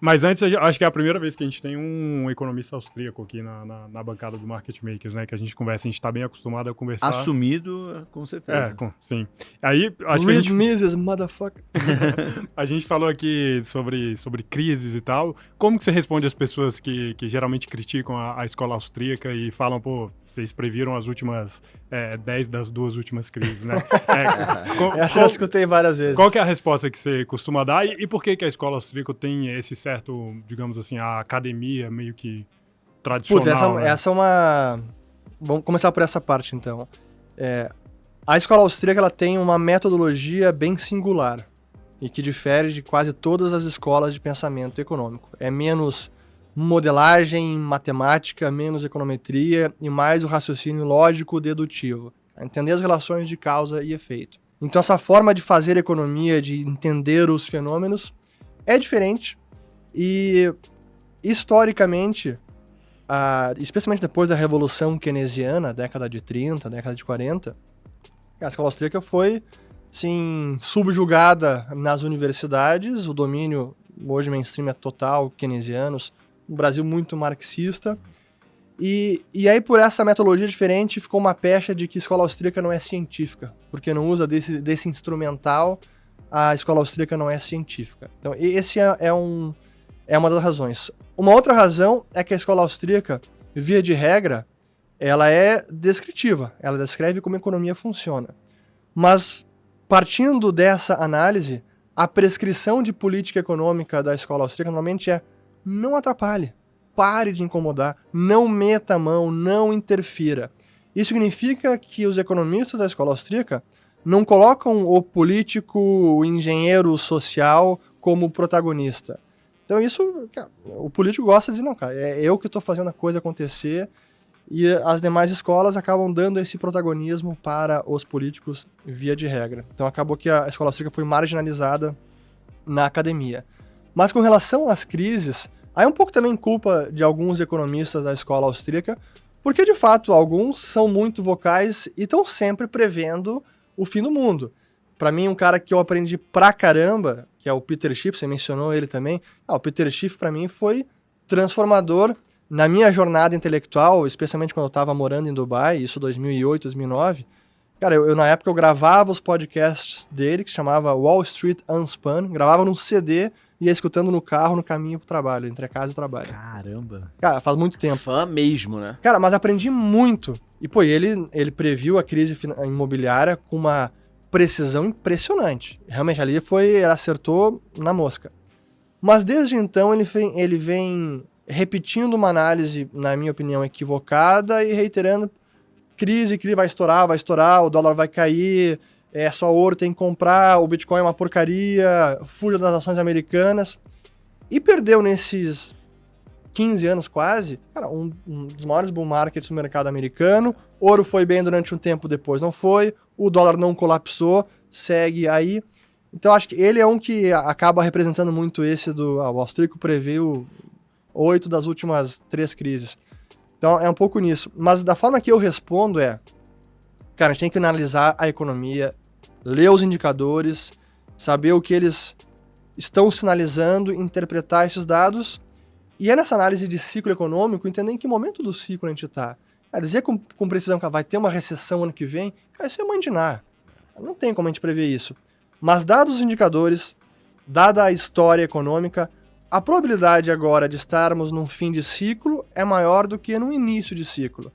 Mas antes, acho que é a primeira vez que a gente tem um economista austríaco aqui na bancada do Market Makers, né? Que a gente conversa, a gente tá bem acostumado a conversar. Assumido, com certeza. Sim. Aí, acho Read que Mises, motherfucker. a gente falou aqui sobre crises e tal. Como que você responde às pessoas que geralmente criticam a escola austríaca e falam, pô, vocês previram as últimas 10 das 2 últimas crises, né? Eu acho que eu escutei várias vezes. Qual que é a resposta que você costuma dar e por que a escola austríaca tem esse certo, digamos assim, a academia meio que tradicional? Putz, essa é uma... Vamos começar por essa parte, então. A escola austríaca ela tem uma metodologia bem singular e que difere de quase todas as escolas de pensamento econômico. É menos modelagem, matemática, menos econometria e mais o raciocínio lógico-dedutivo. Entender as relações de causa e efeito. Então essa forma de fazer economia, de entender os fenômenos, é diferente e historicamente, especialmente depois da Revolução Keynesiana, década de 30, década de 40, a escola austríaca foi, sim, subjugada nas universidades, o domínio hoje mainstream é total, keynesianos, um Brasil muito marxista, e aí por essa metodologia diferente ficou uma pecha de que a escola austríaca não é científica, porque não usa desse instrumental, a escola austríaca não é científica. Então esse é uma das razões. Uma outra razão é que a escola austríaca, via de regra, ela é descritiva, ela descreve como a economia funciona. Mas, partindo dessa análise, a prescrição de política econômica da escola austríaca normalmente é não atrapalhe, pare de incomodar, não meta a mão, não interfira. Isso significa que os economistas da escola austríaca não colocam o político, o engenheiro social como protagonista. Então isso, o político gosta de dizer, não, cara, é eu que estou fazendo a coisa acontecer, e as demais escolas acabam dando esse protagonismo para os políticos via de regra. Então acabou que a escola austríaca foi marginalizada na academia. Mas com relação às crises, aí é um pouco também culpa de alguns economistas da escola austríaca, porque de fato alguns são muito vocais e estão sempre prevendo o fim do mundo. Para mim, um cara que eu aprendi pra caramba, que é o Peter Schiff, você mencionou ele também. O Peter Schiff para mim foi transformador na minha jornada intelectual, especialmente quando eu estava morando em Dubai, isso 2008, 2009. Cara, eu na época eu gravava os podcasts dele, que se chamava Wall Street Unspun, gravava num CD e ia escutando no carro, no caminho pro trabalho, entre a casa e o trabalho. Caramba. Cara, faz muito tempo. Fã mesmo, né? Cara, mas aprendi muito. E, pô, ele previu a crise imobiliária com uma precisão impressionante. Realmente, ali ele acertou na mosca. Mas desde então, ele vem repetindo uma análise, na minha opinião, equivocada e reiterando crise vai estourar, o dólar vai cair, só ouro tem que comprar, o Bitcoin é uma porcaria, fuja das ações americanas. E perdeu nesses 15 anos quase, cara, um dos maiores bull markets do mercado americano. Ouro foi bem durante um tempo, depois não foi. O dólar não colapsou, segue aí. Então acho que ele é um que acaba representando muito esse o austríaco previu 8 das últimas 3 crises. Então é um pouco nisso. Mas da forma que eu respondo cara, a gente tem que analisar a economia, ler os indicadores, saber o que eles estão sinalizando, interpretar esses dados. E é nessa análise de ciclo econômico, entender em que momento do ciclo a gente está. Dizer com precisão que vai ter uma recessão ano que vem, cara, isso é mandinar. Não tem como a gente prever isso. Mas dados os indicadores, dada a história econômica, a probabilidade agora de estarmos num fim de ciclo é maior do que no início de ciclo.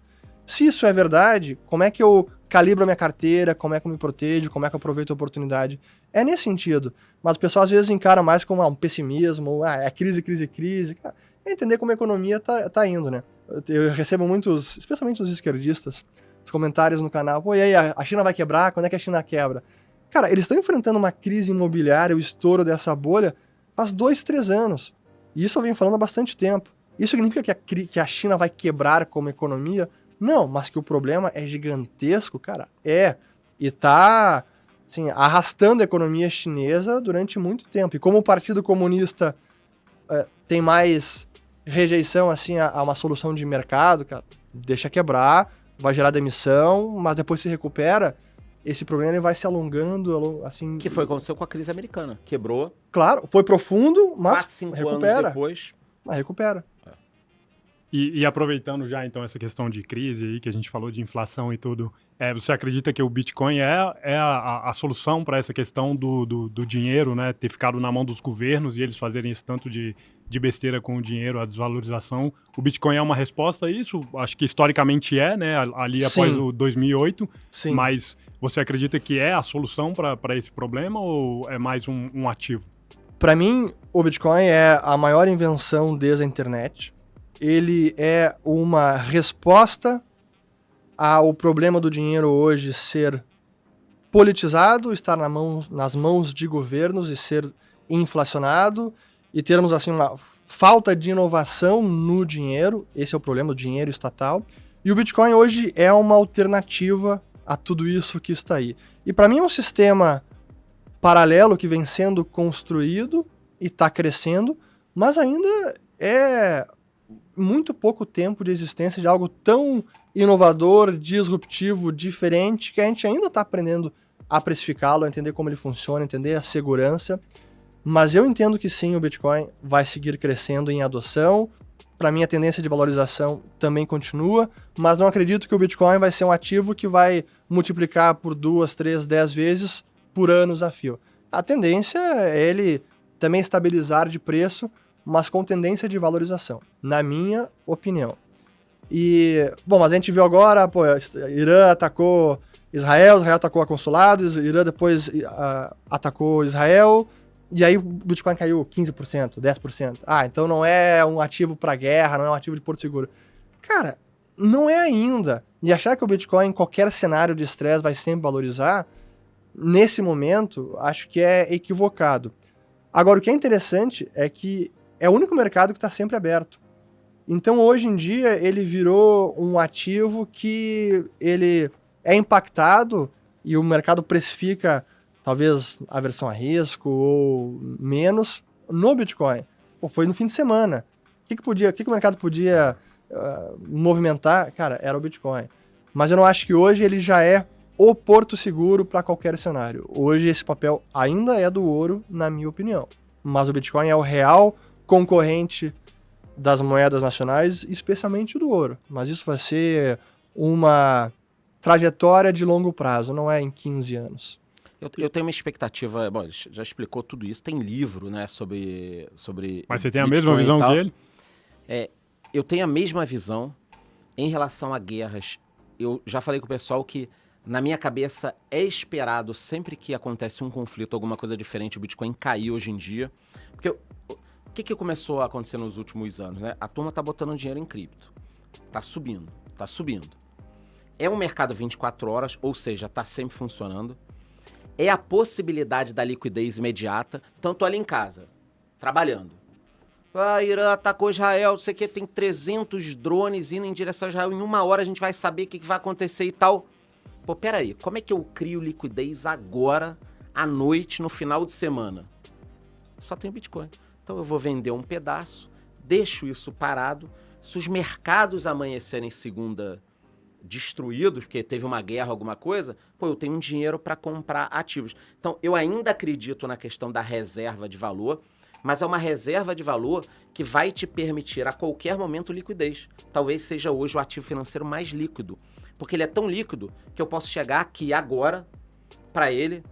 Se isso é verdade, como é que eu calibro a minha carteira, como é que eu me protejo, como é que eu aproveito a oportunidade? É nesse sentido. Mas o pessoal às vezes encara mais como um pessimismo, é crise. Cara, é entender como a economia tá indo, né? Eu recebo muitos, especialmente os esquerdistas, os comentários no canal, pô, e aí, a China vai quebrar? Quando é que a China quebra? Cara, eles estão enfrentando uma crise imobiliária, o estouro dessa bolha, faz 2, 3 anos. E isso eu venho falando há bastante tempo. Isso significa que a China vai quebrar como economia? Não, mas que o problema é gigantesco, cara, e tá, assim, arrastando a economia chinesa durante muito tempo. E como o Partido Comunista tem mais rejeição, assim, a uma solução de mercado, cara, deixa quebrar, vai gerar demissão, mas depois se recupera. esse problema ele vai se alongando, assim... Que foi o que aconteceu com a crise americana. Quebrou. Claro, foi profundo, mas 4, 5 recupera. anos depois. Mas recupera. E aproveitando já, então, essa questão de crise aí, que a gente falou de inflação e tudo, você acredita que o Bitcoin é a solução para essa questão do dinheiro, né, ter ficado na mão dos governos e eles fazerem esse tanto de besteira com o dinheiro, a desvalorização? O Bitcoin é uma resposta a isso? Acho que historicamente né, ali após Sim. o 2008, Sim. mas você acredita que é a solução para esse problema ou é mais um ativo? Para mim, o Bitcoin é a maior invenção desde a internet. Ele é uma resposta ao problema do dinheiro hoje ser politizado, estar nas mãos de governos e ser inflacionado e termos assim uma falta de inovação no dinheiro. Esse é o problema do dinheiro estatal. E o Bitcoin hoje é uma alternativa a tudo isso que está aí. E para mim é um sistema paralelo que vem sendo construído e está crescendo, mas ainda é muito pouco tempo de existência de algo tão inovador, disruptivo, diferente, que a gente ainda está aprendendo a precificá-lo, a entender como ele funciona, entender a segurança. Mas eu entendo que sim, o Bitcoin vai seguir crescendo em adoção. Para mim, a tendência de valorização também continua, mas não acredito que o Bitcoin vai ser um ativo que vai multiplicar por 2, 3, 10 vezes por anos a fio. A tendência é ele também estabilizar de preço, mas com tendência de valorização, na minha opinião. E, bom, mas a gente viu agora, Irã atacou Israel atacou a consulados, Irã depois atacou Israel, e aí o Bitcoin caiu 15%, 10%. Então não é um ativo para guerra, não é um ativo de porto seguro. Cara, não é ainda. E achar que o Bitcoin em qualquer cenário de estresse vai sempre valorizar, nesse momento, acho que é equivocado. Agora, o que é interessante é que é o único mercado que está sempre aberto. Então, hoje em dia, ele virou um ativo que ele é impactado e o mercado precifica talvez aversão a risco ou menos no Bitcoin. Foi no fim de semana. O que o mercado podia movimentar? Cara, era o Bitcoin. Mas eu não acho que hoje ele já é o porto seguro para qualquer cenário. Hoje esse papel ainda é do ouro, na minha opinião. Mas o Bitcoin é o real concorrente das moedas nacionais, especialmente do ouro. Mas isso vai ser uma trajetória de longo prazo, não é em 15 anos. Eu tenho uma expectativa, bom, ele já explicou tudo isso, tem livro, né, sobre Mas você tem a mesma visão que ele? Eu tenho a mesma visão em relação a guerras. Eu já falei com o pessoal que, na minha cabeça, é esperado sempre que acontece um conflito, alguma coisa diferente, o Bitcoin cair hoje em dia. Porque o que começou a acontecer nos últimos anos, né? A turma tá botando dinheiro em cripto. Tá subindo. É um mercado 24 horas, ou seja, tá sempre funcionando. É a possibilidade da liquidez imediata. Então, eu tô ali em casa, trabalhando. Irã atacou Israel, não sei o que, tem 300 drones indo em direção a Israel. Em 1 hora a gente vai saber o que vai acontecer e tal. Pô, peraí, como é que eu crio liquidez agora, à noite, no final de semana? Só tem Bitcoin. Então eu vou vender um pedaço, deixo isso parado. Se os mercados amanhecerem segunda destruídos, porque teve uma guerra, alguma coisa, eu tenho um dinheiro para comprar ativos. Então eu ainda acredito na questão da reserva de valor, mas é uma reserva de valor que vai te permitir a qualquer momento liquidez. Talvez seja hoje o ativo financeiro mais líquido, porque ele é tão líquido que eu posso chegar aqui agora para ele.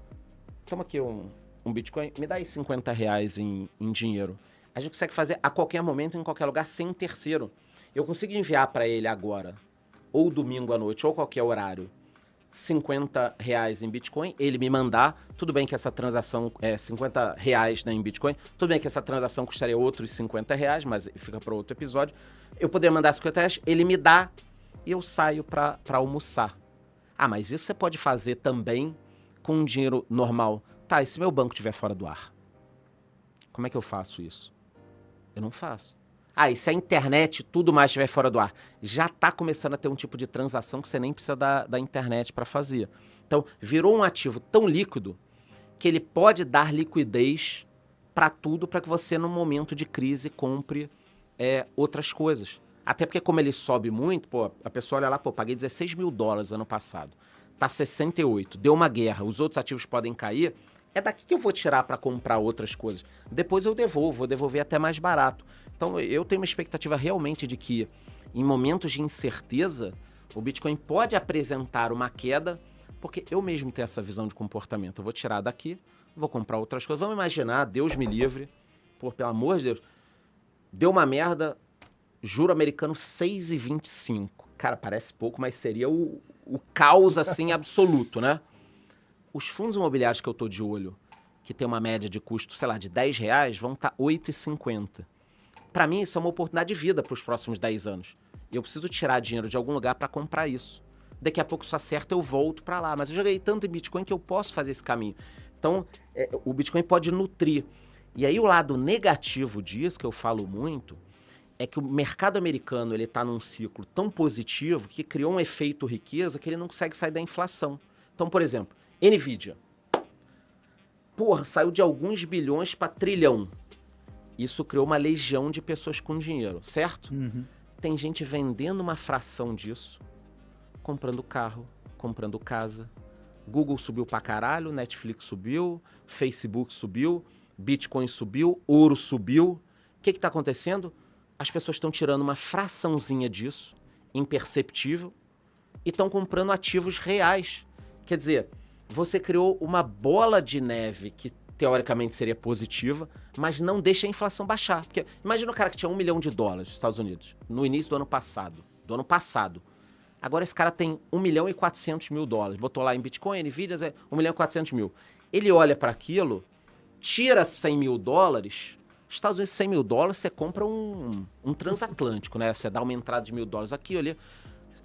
Toma aqui um Bitcoin, me dá aí R$50 em dinheiro. A gente consegue fazer a qualquer momento, em qualquer lugar, sem um terceiro. Eu consigo enviar para ele agora, ou domingo à noite, ou qualquer horário, R$50 em Bitcoin, ele me mandar. Tudo bem que essa transação é R$50, né, em Bitcoin. Tudo bem que essa transação custaria outros R$50, mas fica para outro episódio. Eu poderia mandar R$50, ele me dá e eu saio para almoçar. Mas isso você pode fazer também com um dinheiro normal. Tá, e se meu banco estiver fora do ar? Como é que eu faço isso? Eu não faço. E se a internet, tudo mais estiver fora do ar? Já está começando a ter um tipo de transação que você nem precisa da internet para fazer. Então, virou um ativo tão líquido que ele pode dar liquidez para tudo, para que você, no momento de crise, compre outras coisas. Até porque, como ele sobe muito, a pessoa olha lá, paguei $16 mil ano passado. tá 68, deu uma guerra, os outros ativos podem cair, é daqui que eu vou tirar para comprar outras coisas. Depois eu devolvo, vou devolver até mais barato. Então eu tenho uma expectativa realmente de que em momentos de incerteza, o Bitcoin pode apresentar uma queda, porque eu mesmo tenho essa visão de comportamento. Eu vou tirar daqui, vou comprar outras coisas. Vamos imaginar, Deus me livre, pelo amor de Deus, deu uma merda, juro americano 6,25. Cara, parece pouco, mas seria o caos, assim, absoluto, né? Os fundos imobiliários que eu tô de olho, que tem uma média de custo, sei lá, de R$10, vão estar 8,50. Para mim, isso é uma oportunidade de vida para os próximos 10 anos. Eu preciso tirar dinheiro de algum lugar para comprar isso. Daqui a pouco, se acerta, eu volto para lá. Mas eu já ganhei tanto em Bitcoin que eu posso fazer esse caminho. Então, o Bitcoin pode nutrir. E aí, o lado negativo disso, que eu falo muito, é que o mercado americano ele está num ciclo tão positivo que criou um efeito riqueza que ele não consegue sair da inflação. Então, por exemplo, Nvidia. Porra, saiu de alguns bilhões para trilhão. Isso criou uma legião de pessoas com dinheiro, certo? Tem gente vendendo uma fração disso, comprando carro, comprando casa. Google subiu pra caralho, Netflix subiu, Facebook subiu, Bitcoin subiu, ouro subiu. O que tá acontecendo? As pessoas estão tirando uma fraçãozinha disso, imperceptível, e estão comprando ativos reais. Quer dizer, você criou uma bola de neve que teoricamente seria positiva, mas não deixa a inflação baixar. Porque imagina o cara que tinha $1 milhão nos Estados Unidos, no início do ano passado. Agora esse cara tem $1.400.000. Botou lá em Bitcoin, Nvidia, $1.400.000. Ele olha para aquilo, tira $100.000, Estados Unidos, $100.000, você compra um transatlântico, né? Você dá uma entrada de $1.000 aqui, ali,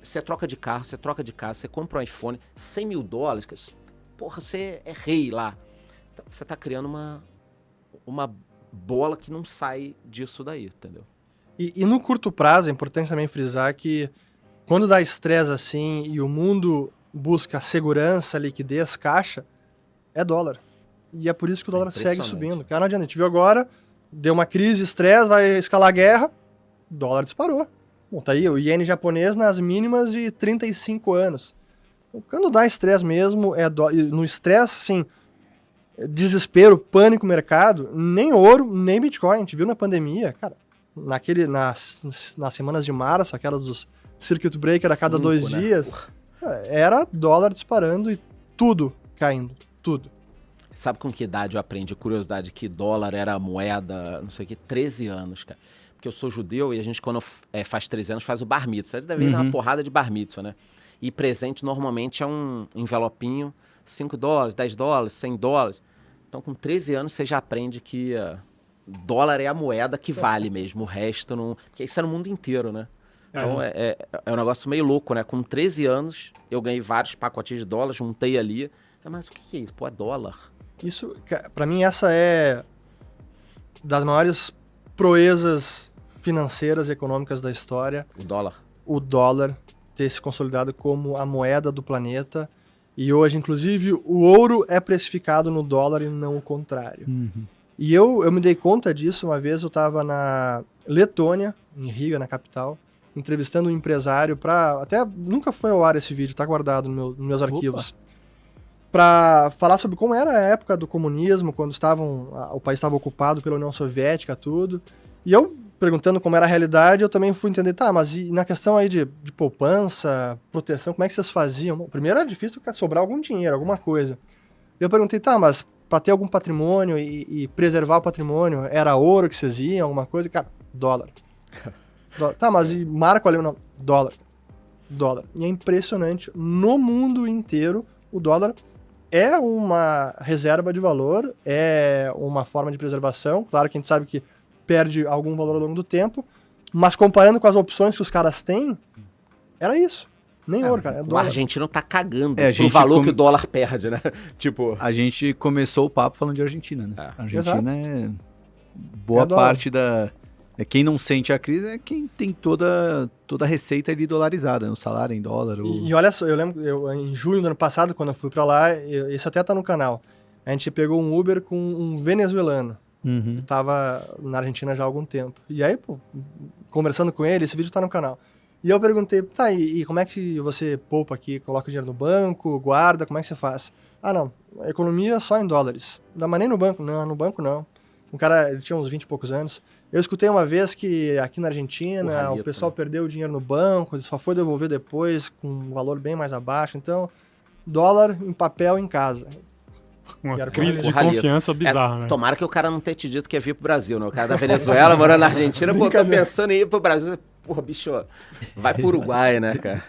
você troca de carro, você troca de casa, você compra um iPhone, $100.000, porra, você é rei lá. Você tá criando uma bola que não sai disso daí, entendeu? E no curto prazo, é importante também frisar que quando dá estresse assim e o mundo busca segurança, liquidez, caixa, é dólar. E é por isso que o dólar segue subindo. Cara, não adianta, a gente viu agora, deu uma crise, estresse, vai escalar a guerra, dólar disparou. Bom, tá aí o iene japonês nas mínimas de 35 anos. Quando dá estresse mesmo, no estresse, assim, desespero, pânico no mercado, nem ouro, nem Bitcoin. A gente viu na pandemia, cara, nas semanas de março, aquelas dos circuit breaker a cada 2 dias, era dólar disparando e tudo caindo, tudo. Sabe com que idade eu aprendi, curiosidade, que dólar era moeda, não sei o que, 13 anos, cara. Porque eu sou judeu e a gente, quando faz 13 anos, faz o bar mitzvah. Vocês devem ir uma porrada de bar mitzvah, né? E presente normalmente é um envelopinho, $5, $10, $100. Então, com 13 anos, você já aprende que dólar é a moeda que vale mesmo. O resto não... Porque isso é no mundo inteiro, né? Então, é um negócio meio louco, né? Com 13 anos, eu ganhei vários pacotinhos de dólar, juntei ali. Mas o que é isso? Pô, é dólar. Isso, pra mim, essa é das maiores proezas financeiras e econômicas da história. O dólar. O dólar ter se consolidado como a moeda do planeta. E hoje, inclusive, o ouro é precificado no dólar e não o contrário. E eu me dei conta disso uma vez, eu estava na Letônia, em Riga, na capital, entrevistando um empresário para... Até nunca foi ao ar esse vídeo, tá guardado nos meus arquivos. Para falar sobre como era a época do comunismo, quando o país estava ocupado pela União Soviética, tudo. E eu, perguntando como era a realidade, eu também fui entender, tá, mas e na questão aí de poupança, proteção, como é que vocês faziam? Bom, primeiro era difícil sobrar algum dinheiro, alguma coisa. Eu perguntei, tá, mas para ter algum patrimônio e preservar o patrimônio, era ouro que vocês iam, alguma coisa? Cara, dólar. Tá, mas e marco ali, não, dólar. E é impressionante, no mundo inteiro, o dólar é uma reserva de valor, é uma forma de preservação. Claro que a gente sabe que perde algum valor ao longo do tempo, mas comparando com as opções que os caras têm, era isso. Nem ouro, cara, é dólar. O argentino tá cagando pro valor que o dólar perde, né? Tipo... A gente começou o papo falando de Argentina, né? A Argentina Exato. Boa parte da... Quem não sente a crise é quem tem toda a receita ali dolarizada, o salário em dólar. E olha só, eu lembro, em junho do ano passado, quando eu fui pra lá, isso até tá no canal, a gente pegou um Uber com um venezuelano, Uhum. que tava na Argentina já há algum tempo. E aí, pô, conversando com ele, esse vídeo tá no canal. E eu perguntei, tá, e como é que você poupa aqui? Coloca o dinheiro no banco, guarda, como é que você faz? Ah, não, a economia é só em dólares. Não, mas nem no banco, não, no banco não. Um cara, ele tinha uns 20 e poucos anos. Eu escutei uma vez que aqui na Argentina, o pessoal perdeu o dinheiro no banco, só foi devolver depois com um valor bem mais abaixo. Então, dólar em papel em casa. Uma crise de confiança bizarra, né? Tomara que o cara não tenha te dito que ia vir pro Brasil, né? O cara da Venezuela morando na Argentina, pô, tô pensando em ir pro Brasil. Porra, bicho, vai pro Uruguai, né, cara?